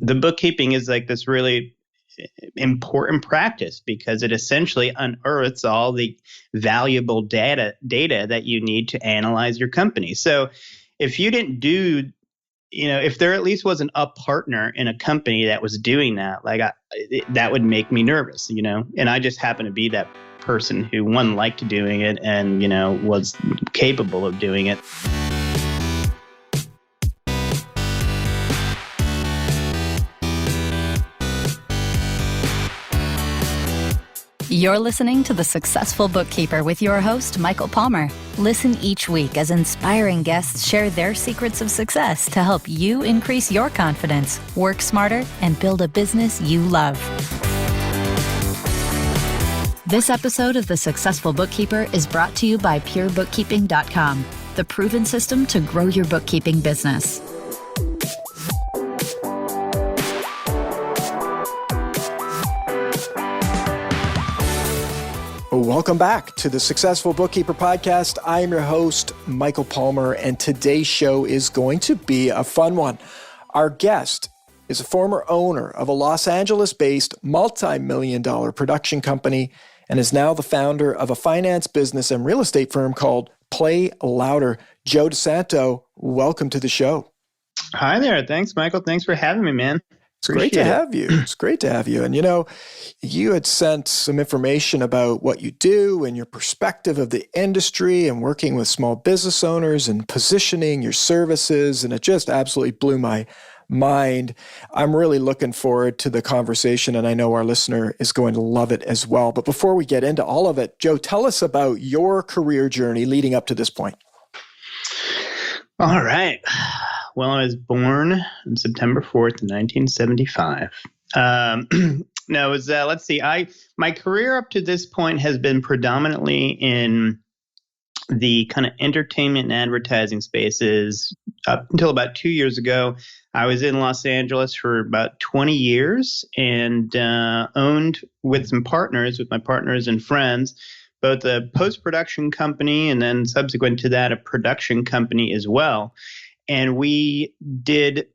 the bookkeeping is like this really important practice because it essentially unearths all the valuable data that you need to analyze your company. So if you didn't do, if there at least wasn't a partner in a company that was doing that, that would make me nervous, and I just happen to be that person who liked doing it and, was capable of doing it. You're listening to The Successful Bookkeeper with your host, Michael Palmer. Listen each week as inspiring guests share their secrets of success to help you increase your confidence, work smarter, and build a business you love. This episode of The Successful Bookkeeper is brought to you by PureBookkeeping.com, the proven system to grow your bookkeeping business. Welcome back to the Successful Bookkeeper Podcast. I am your host, Michael Palmer, and today's show is going to be a fun one. Our guest is a former owner of a Los Angeles-based multi-million-dollar production company and is now the founder of a finance business and real estate firm called Play Louder. Joe DiSanto, welcome to the show. Hi there. Thanks, Michael. Thanks for having me, man. It's great to have you. It's great to have you. And you had sent some information about what you do and your perspective of the industry and working with small business owners and positioning your services. And it just absolutely blew my mind. I'm really looking forward to the conversation, and I know our listener is going to love it as well. But before we get into all of it, Joe, tell us about your career journey leading up to this point. All right. Well, I was born on September 4th, 1975. No, it was, let's see, my career up to this point has been predominantly in the kind of entertainment and advertising spaces. Up until about 2 years ago, I was in Los Angeles for about 20 years and owned with my partners and friends, both a post-production company and then subsequent to that, a production company as well. And we did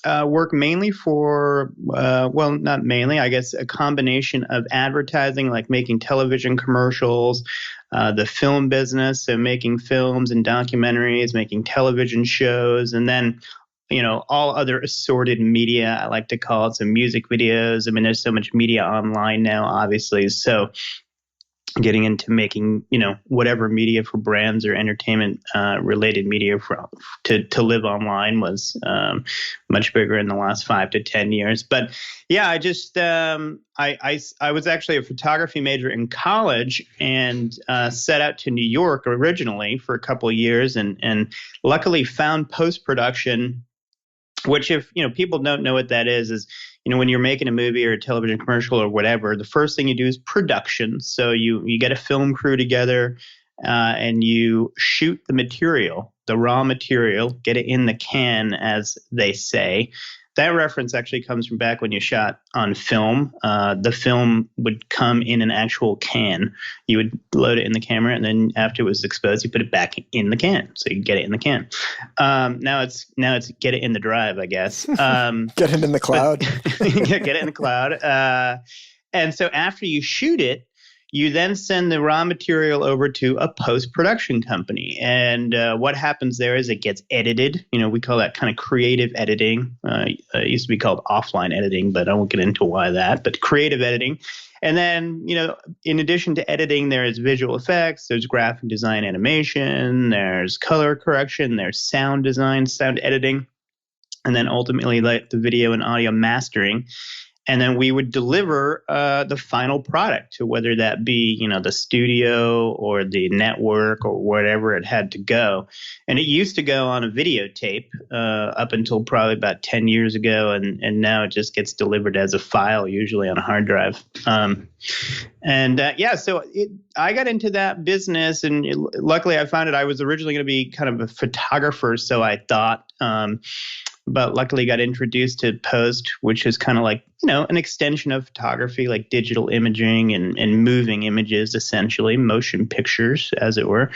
work mainly for, not mainly, I guess, a combination of advertising, like making television commercials, the film business, so making films and documentaries, making television shows, and then, all other assorted media, I like to call it, some music videos. I mean, there's so much media online now, obviously. So getting into making, whatever media for brands or entertainment related media to live online was much bigger in the last 5 to 10 years. But yeah, I just I was actually a photography major in college and set out to New York originally for a couple of years and luckily found post-production, which if people don't know what that is when you're making a movie or a television commercial or whatever, the first thing you do is production. So you get a film crew together and you shoot the material, the raw material, get it in the can, as they say. That reference actually comes from back when you shot on film. The film would come in an actual can. You would load it in the camera, and then after it was exposed, you put it back in the can. So you get it in the can. Now it's get it in the drive, I guess. Get it in the cloud. Get it in the cloud. And so after you shoot it, you then send the raw material over to a post-production company. And what happens there is it gets edited. We call that kind of creative editing. It used to be called offline editing, but I won't get into why that. But creative editing. And then, in addition to editing, there's visual effects, there's graphic design animation, there's color correction, there's sound design, sound editing, and then ultimately the video and audio mastering. And then we would deliver the final product to whether that be, the studio or the network or whatever it had to go. And it used to go on a videotape up until probably about 10 years ago. And now it just gets delivered as a file, usually on a hard drive. So I got into that business. And luckily I found I was originally going to be kind of a photographer. So I thought, but luckily got introduced to post, which is kind of like, an extension of photography, like digital imaging and moving images, essentially motion pictures, as it were.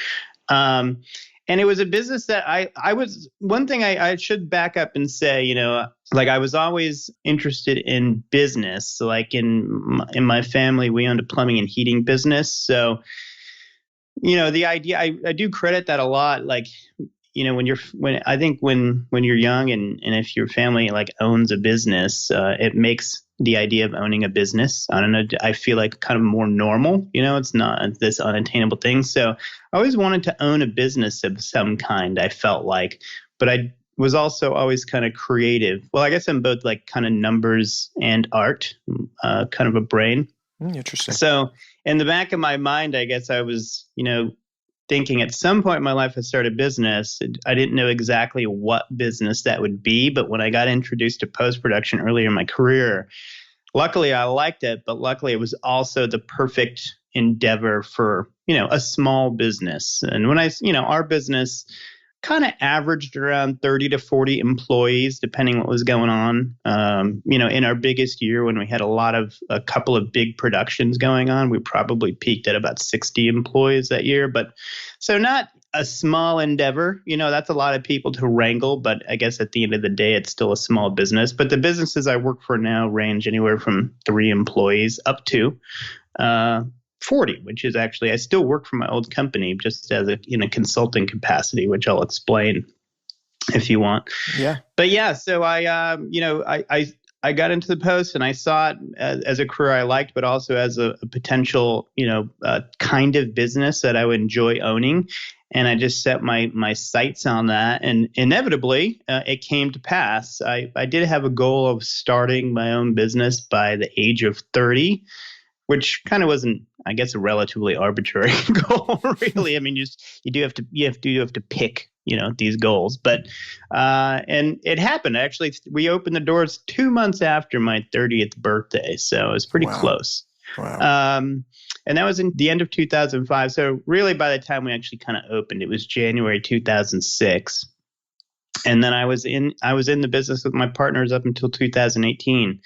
And it was a business that I was, one thing I should back up and say, like I was always interested in business. So like in my family, we owned a plumbing and heating business. So, the idea, I do credit that a lot. Like, when you're young and if your family like owns a business, it makes the idea of owning a business, I don't know, I feel like kind of more normal, it's not this unattainable thing. So I always wanted to own a business of some kind, I felt like, but I was also always kind of creative. Well, I guess I'm both like kind of numbers and art, kind of a brain. Interesting. So in the back of my mind, I guess I was, thinking at some point in my life, I started a business. I didn't know exactly what business that would be, but when I got introduced to post-production earlier in my career, luckily I liked it, but luckily it was also the perfect endeavor for, a small business. And when our business kind of averaged around 30 to 40 employees, depending what was going on. In our biggest year when we had a couple of big productions going on, we probably peaked at about 60 employees that year. But so not a small endeavor, that's a lot of people to wrangle, but I guess at the end of the day, it's still a small business. But the businesses I work for now range anywhere from 3 employees up to 40, which is actually, I still work for my old company just in a consulting capacity, which I'll explain if you want. Yeah. But yeah, so I got into the Post and I saw it as a career I liked, but also as a potential, kind of business that I would enjoy owning. And I just set my sights on that. And inevitably, it came to pass. I did have a goal of starting my own business by the age of 30. Which kind of wasn't, I guess, a relatively arbitrary goal, really. I mean, you have to pick, these goals. But and it happened. Actually, we opened the doors 2 months after my 30th birthday, so it was pretty close. Wow. And that was in the end of 2005. So really, by the time we actually kind of opened, it was January 2006. And then I was in the business with my partners up until 2018.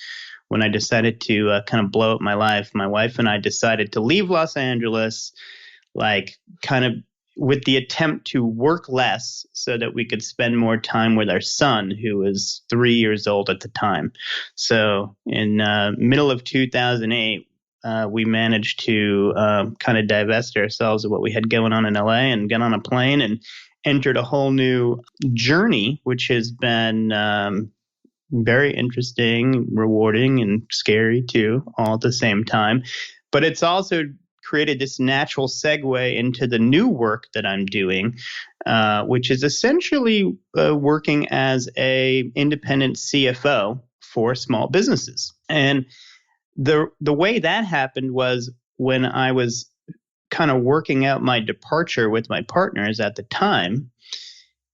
When I decided to kind of blow up my life, my wife and I decided to leave Los Angeles, like kind of with the attempt to work less so that we could spend more time with our son, who was 3 years old at the time. So in middle of 2008, we managed to kind of divest ourselves of what we had going on in LA and get on a plane and entered a whole new journey, which has been very interesting, rewarding, and scary too, all at the same time. But it's also created this natural segue into the new work that I'm doing, which is essentially working as a independent CFO for small businesses. And the way that happened was when I was kind of working out my departure with my partners at the time.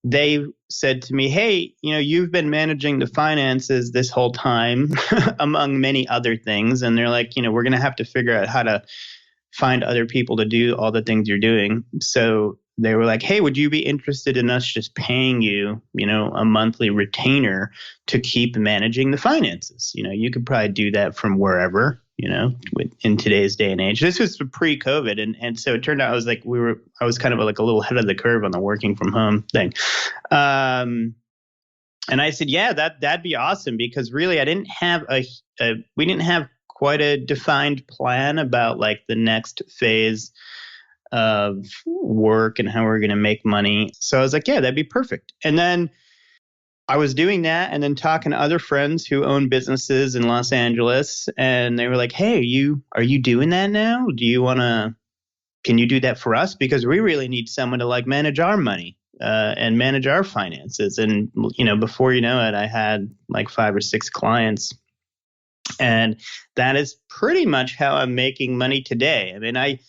They said to me, hey, you've been managing the finances this whole time, among many other things. And they're like, we're going to have to figure out how to find other people to do all the things you're doing. So they were like, hey, would you be interested in us just paying you, a monthly retainer to keep managing the finances? You could probably do that from wherever, in today's day and age. This was pre-COVID. And so it turned out I was kind of like a little ahead of the curve on the working from home thing. And I said, yeah, that'd be awesome, because really I didn't have we didn't have quite a defined plan about like the next phase of work and how we're going to make money. So I was like, yeah, that'd be perfect. And then I was doing that and then talking to other friends who own businesses in Los Angeles. And they were like, hey, are you doing that now? Can you do that for us? Because we really need someone to like manage our money and manage our finances. And, before you know it, I had like 5 or 6 clients. And that is pretty much how I'm making money today. I mean, I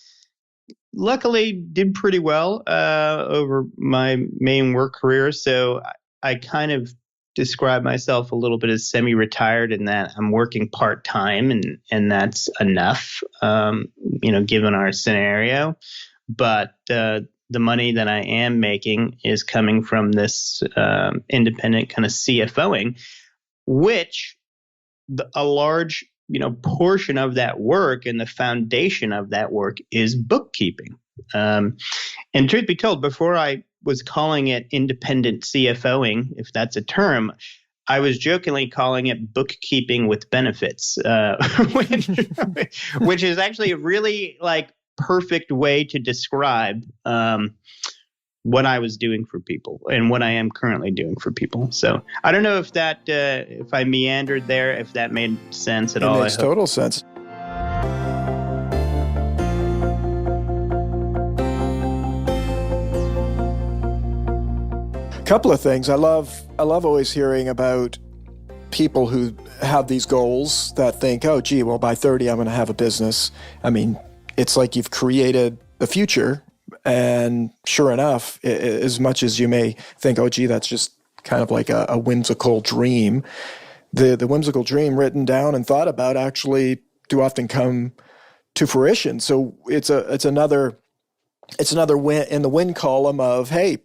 luckily did pretty well over my main work career. So I kind of describe myself a little bit as semi-retired in that I'm working part-time and that's enough, given our scenario. But the money that I am making is coming from this independent kind of CFOing, which a large portion of that work and the foundation of that work is bookkeeping. And truth be told, before I was calling it independent CFOing, if that's a term, I was jokingly calling it bookkeeping with benefits, which is actually a really like perfect way to describe what I was doing for people and what I am currently doing for people. So I don't know if that, if I meandered there, if that made sense at all. It makes total sense. Couple of things. I love always hearing about people who have these goals that think, oh, gee, well, by 30, I'm going to have a business. I mean, it's like you've created the future. And sure enough, as much as you may think, oh, gee, that's just kind of like a whimsical dream, the whimsical dream written down and thought about actually do often come to fruition. So it's another win in the win column of, hey,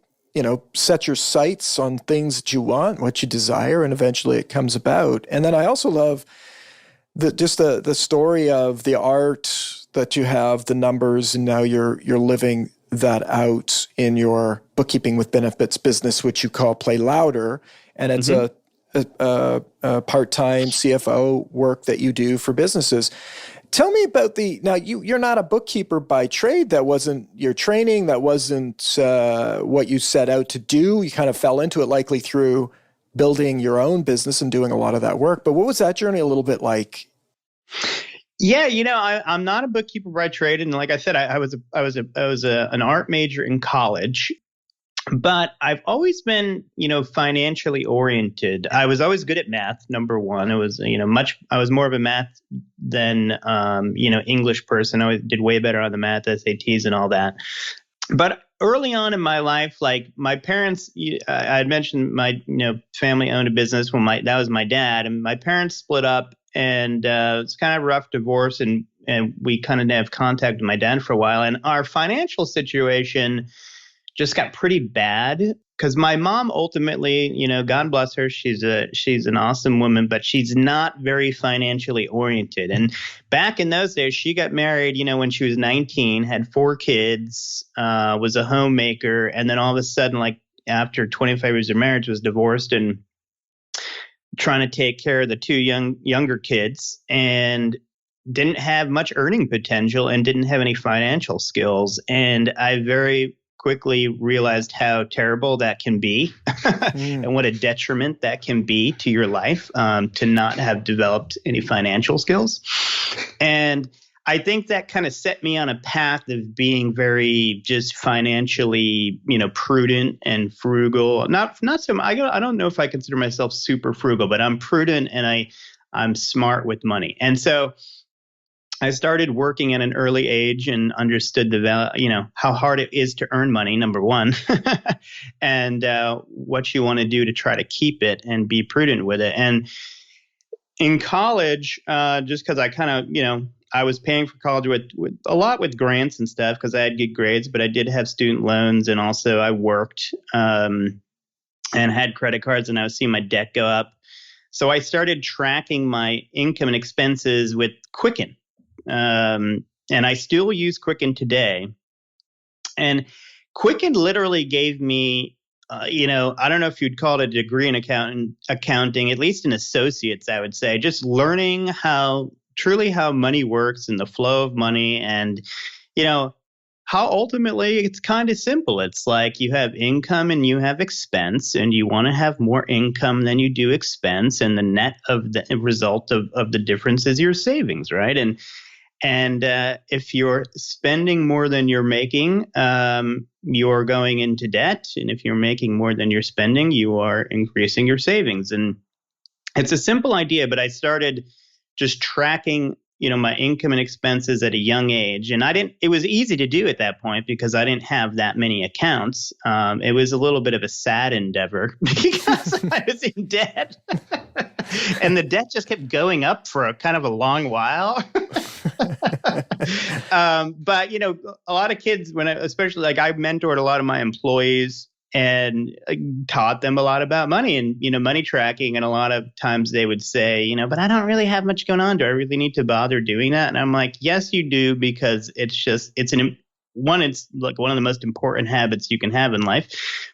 set your sights on things that you want, what you desire, and eventually it comes about. And then I also love the story of the art that you have, the numbers, and now you're living that out in your bookkeeping with benefits business, which you call Play Louder. And it's a part-time CFO work that you do for businesses. Tell me about now you're not a bookkeeper by trade. That wasn't your training. That wasn't what you set out to do. You kind of fell into it likely through building your own business and doing a lot of that work. But what was that journey a little bit like? Yeah, I'm not a bookkeeper by trade. And like I said, I was an art major in college. But I've always been, financially oriented. I was always good at math. Number one, it was, I was more of a math than, English person. I did way better on the math SATs and all that. But early on in my life, like my parents, I had mentioned my, family owned a business that was my dad, and my parents split up, and it's kind of a rough divorce, and we kind of have contact with my dad for a while, and our financial situation just got pretty bad because my mom ultimately, God bless her, she's an awesome woman, but she's not very financially oriented. And back in those days, she got married, when she was 19, had 4 kids, was a homemaker, and then all of a sudden, like after 25 years of marriage, was divorced and trying to take care of the 2 younger kids, and didn't have much earning potential and didn't have any financial skills. And I very quickly realized how terrible that can be and what a detriment that can be to your life to not have developed any financial skills. And I think that kind of set me on a path of being very just financially, prudent and frugal. Not so. I don't know if I consider myself super frugal, but I'm prudent and I'm smart with money. And so I started working at an early age and understood how hard it is to earn money, number one, and what you want to do to try to keep it and be prudent with it. And in college, just because I kind of, I was paying for college with a lot with grants and stuff because I had good grades, but I did have student loans, and also I worked and had credit cards, and I was seeing my debt go up. So I started tracking my income and expenses with Quicken. And I still use Quicken today. And Quicken literally gave me, I don't know if you'd call it a degree in accounting, at least in associates, I would say, just learning how money works and the flow of money, and, how ultimately it's kind of simple. It's like you have income and you have expense, and you want to have more income than you do expense. And the net of the result of the difference is your savings, right? And if you're spending more than you're making, you're going into debt. And if you're making more than you're spending, you are increasing your savings. And it's a simple idea, but I started just tracking, my income and expenses at a young age. And it was easy to do at that point because I didn't have that many accounts. It was a little bit of a sad endeavor because I was in debt. And the debt just kept going up for a kind of a long while. But, a lot of kids, especially like I mentored a lot of my employees and taught them a lot about money and, money tracking. And a lot of times they would say, but I don't really have much going on. Do I really need to bother doing that? And I'm like, yes, you do, because it's one, it's like one of the most important habits you can have in life.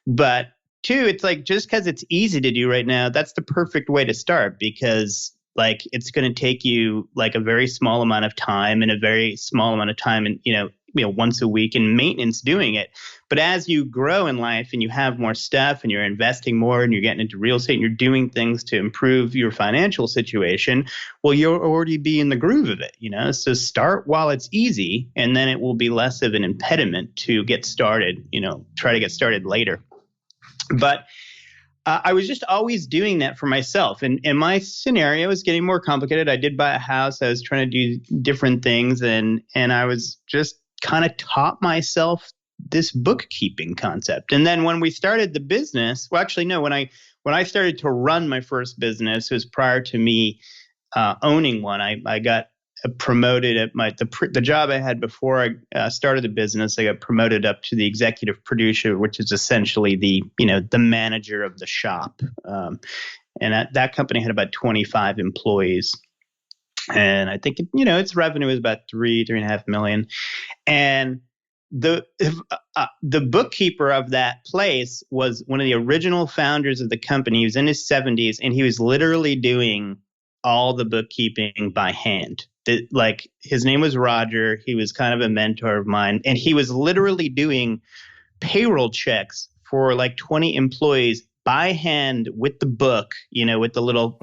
But two, it's like just because it's easy to do right now, that's the perfect way to start, because like it's going to take you like a very small amount of time and once a week in maintenance doing it. But as you grow in life and you have more stuff and you're investing more and you're getting into real estate and you're doing things to improve your financial situation, well, you'll already be in the groove of it, So start while it's easy, and then it will be less of an impediment to get started, try to get started later. But I was just always doing that for myself. And my scenario was getting more complicated. I did buy a house. I was trying to do different things. And I was just kind of taught myself this bookkeeping concept. And then when we started the business, well, actually, no, when I started to run my first business, it was prior to me owning one. I got promoted at the job I had before I started the business. I got promoted up to the executive producer, which is essentially the manager of the shop. And that company had about 25 employees. And I think, its revenue was about $3.5 million. And the bookkeeper of that place was one of the original founders of the company. He was in his 70s, and he was literally doing all the bookkeeping by hand. Like, his name was Roger. He was kind of a mentor of mine, and he was literally doing payroll checks for like 20 employees by hand with the book, with the little,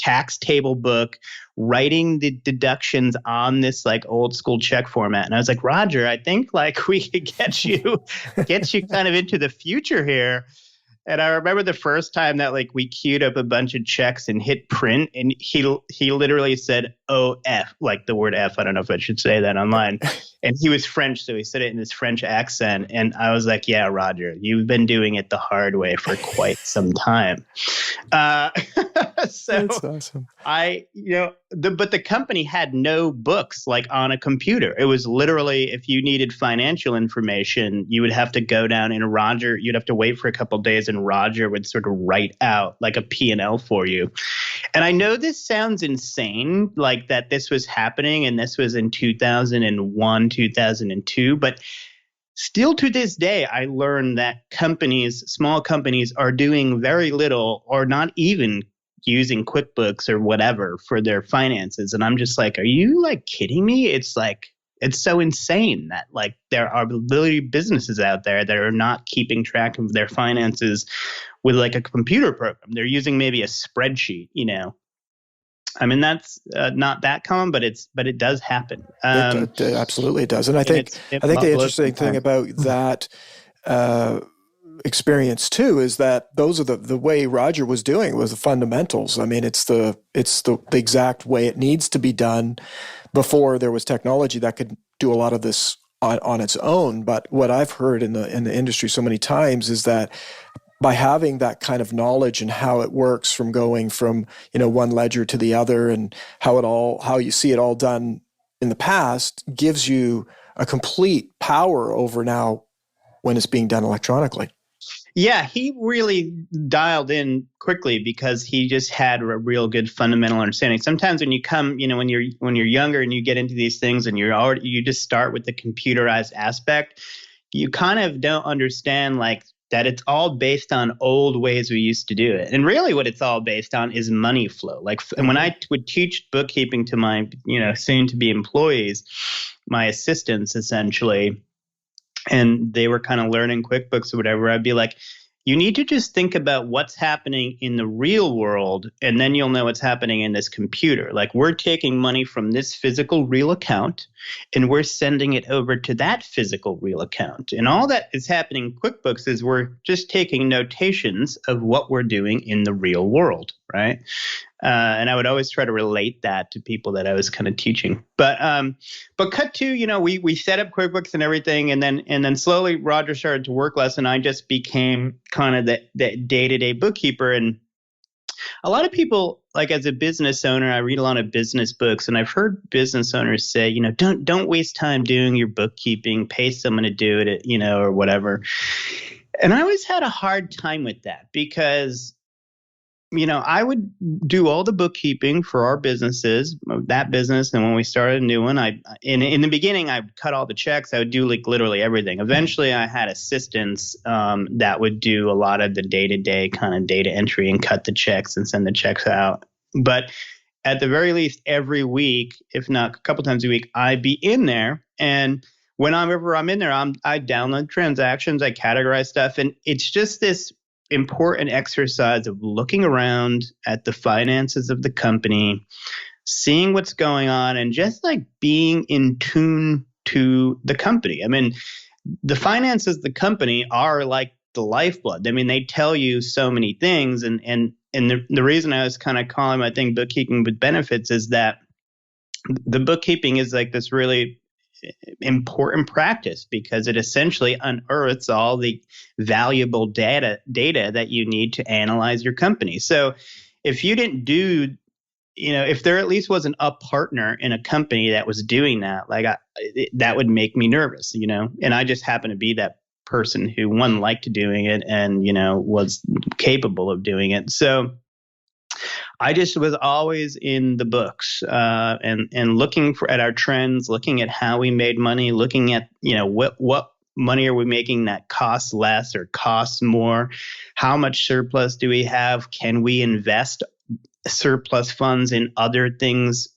tax table book, writing the deductions on this like old school check format. And I was like, Roger, I think like we could get you kind of into the future here. And I remember the first time that like we queued up a bunch of checks and hit print, and he literally said "OF," like the word F. I don't know if I should say that online. And he was French, so he said it in his French accent. And I was like, "Yeah, Roger, you've been doing it the hard way for quite some time." So that's awesome. But the company had no books like on a computer. It was literally, if you needed financial information, you would have to go down and you'd have to wait for a couple of days, and Roger would sort of write out like a P&L for you. And I know this sounds insane, like that this was happening, and this was in 2001, 2002, but still to this day, I learned that small companies are doing very little or not even using QuickBooks or whatever for their finances. And I'm just like, are you like kidding me? It's like, it's so insane that like there are literally businesses out there that are not keeping track of their finances with like a computer program. They're using maybe a spreadsheet, I mean, that's not that common, but it does happen. It absolutely does. And I think the interesting thing about that experience too is that those are the way Roger was doing was the fundamentals. I mean, it's the exact way it needs to be done. Before there was technology that could do a lot of this on its own. But what I've heard in the industry so many times is that by having that kind of knowledge and how it works from going from, one ledger to the other, and how you see it all done in the past, gives you a complete power over now when it's being done electronically. Yeah, he really dialed in quickly because he just had a real good fundamental understanding. Sometimes when you come, when you're younger and you get into these things and you just start with the computerized aspect, you kind of don't understand like that it's all based on old ways we used to do it. And really what it's all based on is money flow. Like, and when I would teach bookkeeping to my, soon to be employees, my assistants essentially, and they were kind of learning QuickBooks or whatever, I'd be like, you need to just think about what's happening in the real world, and then you'll know what's happening in this computer. Like, we're taking money from this physical real account, and we're sending it over to that physical real account. And all that is happening in QuickBooks is we're just taking notations of what we're doing in the real world, right? And I would always try to relate that to people that I was kind of teaching. But cut to, we set up QuickBooks and everything, and then slowly Roger started to work less, and I just became kind of the day-to-day bookkeeper. And a lot of people, like as a business owner, I read a lot of business books, and I've heard business owners say, don't waste time doing your bookkeeping, pay someone to do it, or whatever. And I always had a hard time with that because I would do all the bookkeeping for our businesses, that business. And when we started a new one, in the beginning, I would cut all the checks. I would do like literally everything. Eventually, I had assistants that would do a lot of the day-to-day kind of data entry and cut the checks and send the checks out. But at the very least, every week, if not a couple times a week, I'd be in there. And whenever I'm in there, I download transactions, I categorize stuff. And it's just this important exercise of looking around at the finances of the company, seeing what's going on, and just like being in tune to the company. I mean, the finances of the company are like the lifeblood. I mean, they tell you so many things. And the reason I was kind of calling my thing bookkeeping with benefits is that the bookkeeping is like this really important practice because it essentially unearths all the valuable data that you need to analyze your company. So if you didn't do, if there at least wasn't a partner in a company that was doing that, like that would make me nervous, and I just happen to be that person who liked doing it and, was capable of doing it. So I just was always in the books and looking at our trends, looking at how we made money, looking at, what money are we making that costs less or costs more? How much surplus do we have? Can we invest surplus funds in other things,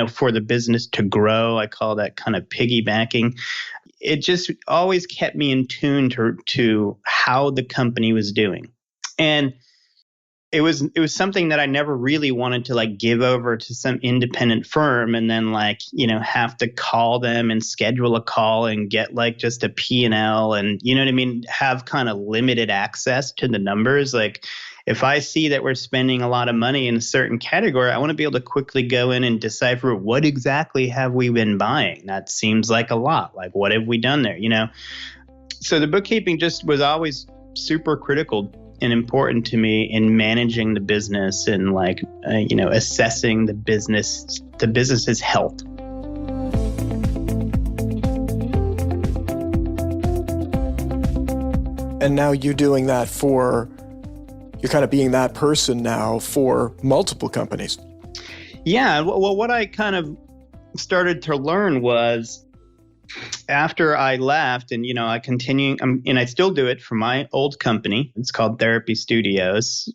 for the business to grow? I call that kind of piggybacking. It just always kept me in tune to how the company was doing. And it was something that I never really wanted to like give over to some independent firm and then have to call them and schedule a call and get like just a P&L and, you know what I mean? Have kind of limited access to the numbers. Like if I see that we're spending a lot of money in a certain category, I want to be able to quickly go in and decipher what exactly have we been buying? That seems like a lot. Like what have we done there? So the bookkeeping just was always super critical and important to me in managing the business and assessing the business's health. And now you're doing that you're kind of being that person now for multiple companies. Yeah. Well, what I kind of started to learn was after I left and, I continue, and I still do it for my old company. It's called Therapy Studios.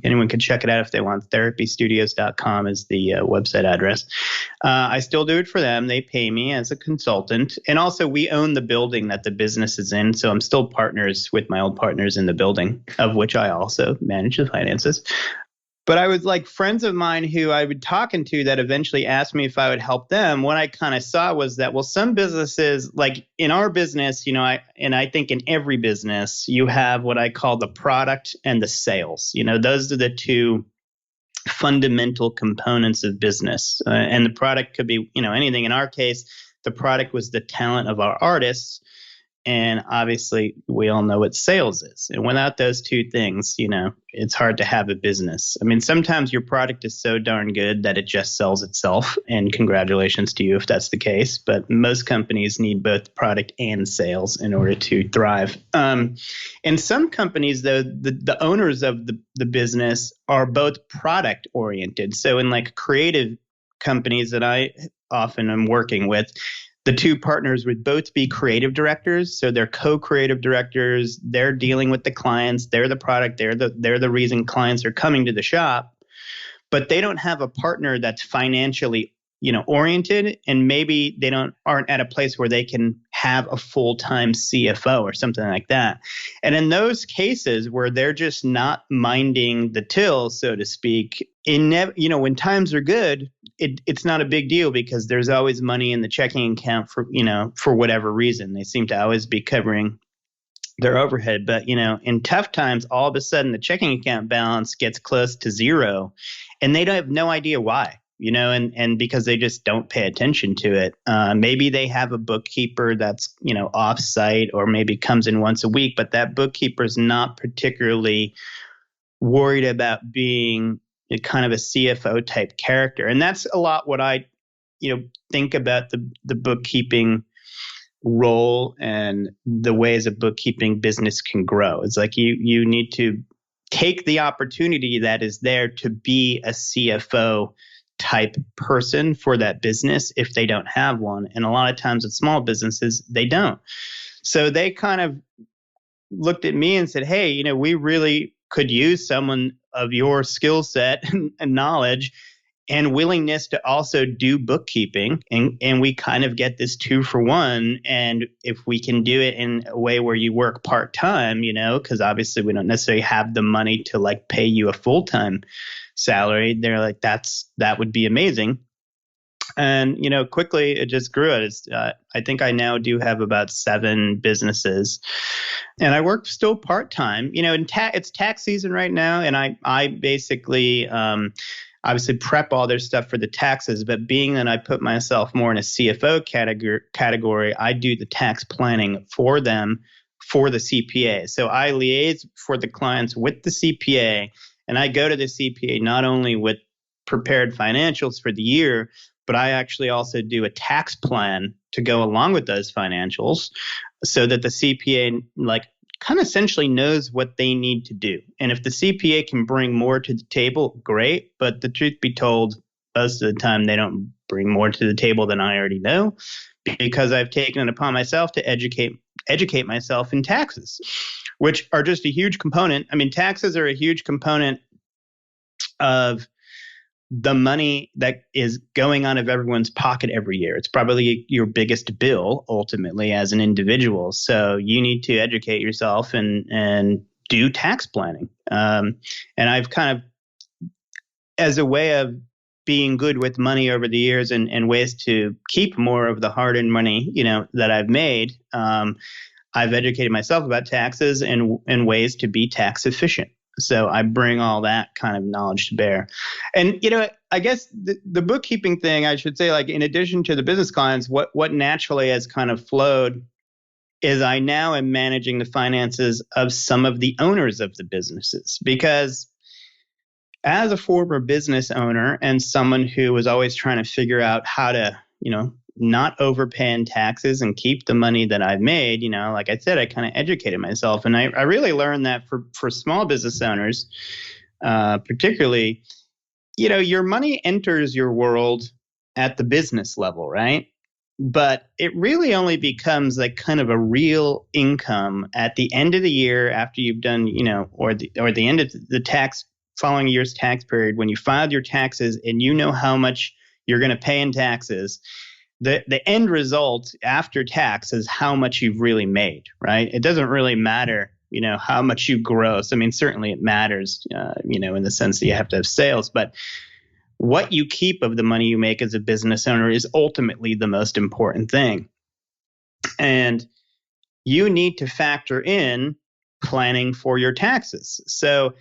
Anyone could check it out if they want. Therapystudios.com is the website address. I still do it for them. They pay me as a consultant. And also we own the building that the business is in. So I'm still partners with my old partners in the building, of which I also manage the finances. But I was like friends of mine who I would talking to that eventually asked me if I would help them. What I kind of saw was that, well, some businesses, like in our business, I think in every business, you have what I call the product and the sales. Those are the two fundamental components of business. And the product could be, anything. In our case, the product was the talent of our artists. And obviously, we all know what sales is. And without those two things, it's hard to have a business. I mean, sometimes your product is so darn good that it just sells itself. And congratulations to you if that's the case. But most companies need both product and sales in order to thrive. And some companies, though, the owners of the business are both product oriented. So in like creative companies that I often am working with, the two partners would both be creative directors. So they're co-creative directors. They're dealing with the clients. They're the product. They're the reason clients are coming to the shop. But they don't have a partner that's financially, oriented, and maybe they aren't at a place where they can have a full-time CFO or something like that. And in those cases where they're just not minding the till, so to speak, when times are good, it's not a big deal because there's always money in the checking account for whatever reason. They seem to always be covering their overhead. But, in tough times, all of a sudden the checking account balance gets close to zero and they don't have no idea why. And because they just don't pay attention to it. Maybe they have a bookkeeper that's, off-site or maybe comes in once a week, but that bookkeeper is not particularly worried about being a kind of a CFO type character. And that's a lot what I, think about the bookkeeping role and the ways a bookkeeping business can grow. It's like you need to take the opportunity that is there to be a CFO type person for that business if they don't have one. And a lot of times with small businesses, they don't. So they kind of looked at me and said, hey, you know, we really could use someone of your skill set and knowledge and willingness to also do bookkeeping. And we kind of get this 2-for-1. And if we can do it in a way where you work part-time, you know, because obviously we don't necessarily have the money to like pay you a full-time salary, they're like, that would be amazing. And, you know, quickly it just grew. I think I now do have about 7 businesses, and I work still part-time, you know, it's tax season right now. And I basically, obviously prep all their stuff for the taxes, but being that I put myself more in a CFO category, I do the tax planning for them for the CPA. So I liaise for the clients with the CPA, and I go to the CPA not only with prepared financials for the year, but I actually also do a tax plan to go along with those financials so that the CPA like kind of essentially knows what they need to do. And if the CPA can bring more to the table, great. But the truth be told, most of the time they don't bring more to the table than I already know, because I've taken it upon myself to educate myself in taxes, which are just a huge component. I mean, taxes are a huge component of the money that is going out of everyone's pocket every year. It's probably your biggest bill ultimately as an individual. So you need to educate yourself and do tax planning. And I've kind of, as a way of being good with money over the years and ways to keep more of the hard-earned money, you know, that I've made, I've educated myself about taxes and ways to be tax efficient. So I bring all that kind of knowledge to bear. And, you know, I guess the bookkeeping thing, I should say, like, in addition to the business clients, what naturally has kind of flowed is I now am managing the finances of some of the owners of the businesses. Because as a former business owner and someone who was always trying to figure out how to, you know, not overpay in taxes and keep the money that I've made, you know, like I said, I kind of educated myself. And I really learned that for small business owners, particularly, you know, your money enters your world at the business level, right? But it really only becomes like kind of a real income at the end of the year after you've done, you know, or the end of the following year's tax period, when you filed your taxes and you know how much you're going to pay in taxes. The end result after tax is how much you've really made, right? It doesn't really matter, you know, how much you gross. I mean, certainly it matters, you know, in the sense that you have to have sales, but what you keep of the money you make as a business owner is ultimately the most important thing. And you need to factor in planning for your taxes. So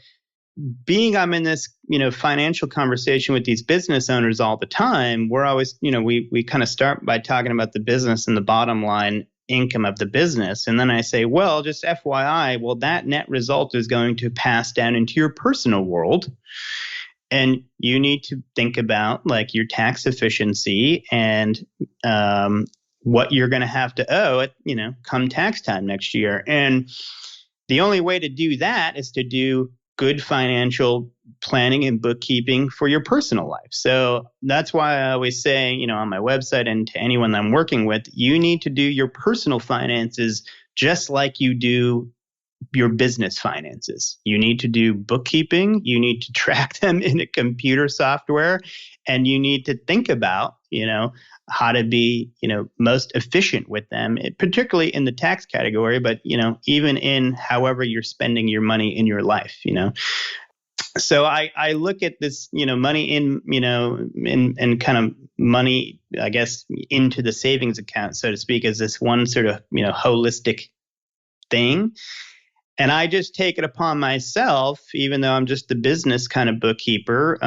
I'm in this, you know, financial conversation with these business owners all the time, we're always, you know, we kind of start by talking about the business and the bottom line income of the business. And then I say, well, just FYI, well, that net result is going to pass down into your personal world. And you need to think about like your tax efficiency and what you're going to have to owe at, you know, come tax time next year. And the only way to do that is to do good financial planning and bookkeeping for your personal life. So that's why I always say, you know, on my website and to anyone that I'm working with, you need to do your personal finances just like you do your business finances. You need to do bookkeeping. You need to track them in a computer software, and you need to think about, you know, how to be, you know, most efficient with them, particularly in the tax category, but, you know, even in however you're spending your money in your life, you know. So I look at this, you know, money in, you know, in kind of money, I guess, into the savings account, so to speak, as this one sort of, you know, holistic thing. And I just take it upon myself, even though I'm just the business kind of bookkeeper,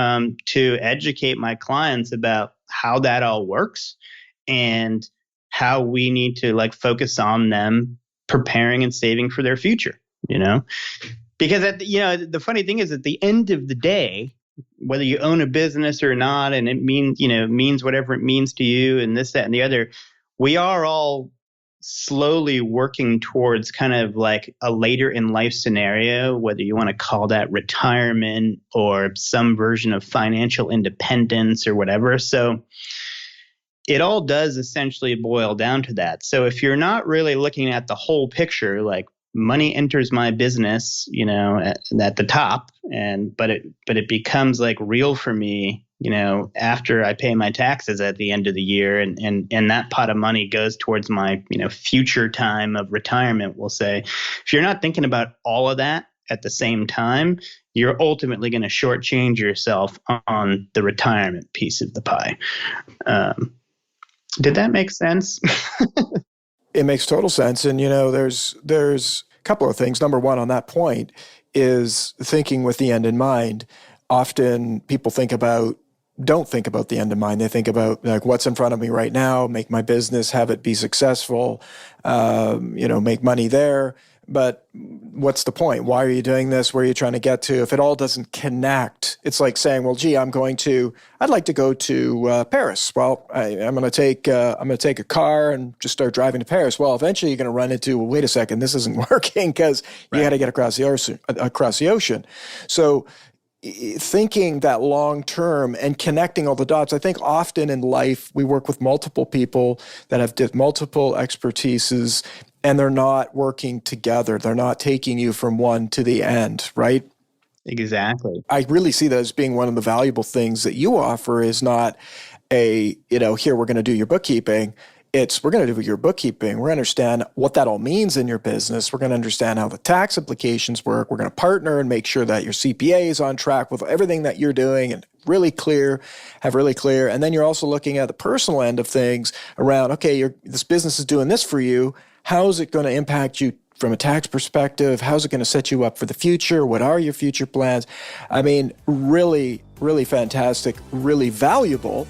to educate my clients about how that all works and how we need to like focus on them preparing and saving for their future, you know, because you know, the funny thing is at the end of the day, whether you own a business or not, and it means, you know, means whatever it means to you and this, that, and the other, we are all slowly working towards kind of like a later in life scenario, whether you want to call that retirement or some version of financial independence or whatever. So it all does essentially boil down to that. So if you're not really looking at the whole picture, like money enters my business, at the top, but it becomes like real for me, after I pay my taxes at the end of the year, and that pot of money goes towards my, future time of retirement, we'll say. If you're not thinking about all of that at the same time, you're ultimately going to shortchange yourself on the retirement piece of the pie. Did that make sense? It makes total sense. And, there's a couple of things. Number one on that point is thinking with the end in mind. Often people don't think about the end in mind. They think about like what's in front of me right now, make my business, have it be successful, make money there. But what's the point? Why are you doing this? Where are you trying to get to? If it all doesn't connect, it's like saying, well, gee, I'd like to go to Paris. Well, I'm going to take a car and just start driving to Paris. Well, eventually you're going to run into, well, wait a second, this isn't working because you got to get across the ocean. So thinking that long term and connecting all the dots. I think often in life we work with multiple people that have multiple expertises, and they're not working together. They're not taking you from one to the end, right? Exactly. I really see that as being one of the valuable things that you offer is not here, we're going to do your bookkeeping. It's we're going to do your bookkeeping. We're going to understand what that all means in your business. We're going to understand how the tax implications work. We're going to partner and make sure that your CPA is on track with everything that you're doing and have really clear. And then you're also looking at the personal end of things around, okay, this business is doing this for you. How is it going to impact you from a tax perspective? How's it going to set you up for the future? What are your future plans? I mean, really, really fantastic, really valuable.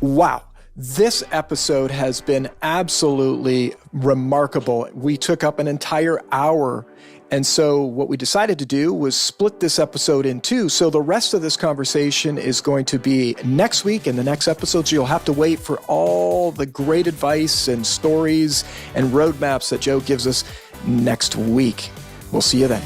Wow. This episode has been absolutely remarkable. We took up an entire hour. And so what we decided to do was split this episode in two. So the rest of this conversation is going to be next week. In the next episodes, you'll have to wait for all the great advice and stories and roadmaps that Joe gives us next week. We'll see you then.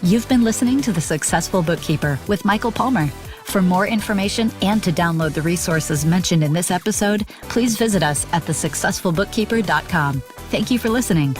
You've been listening to The Successful Bookkeeper with Michael Palmer. For more information and to download the resources mentioned in this episode, please visit us at thesuccessfulbookkeeper.com. Thank you for listening.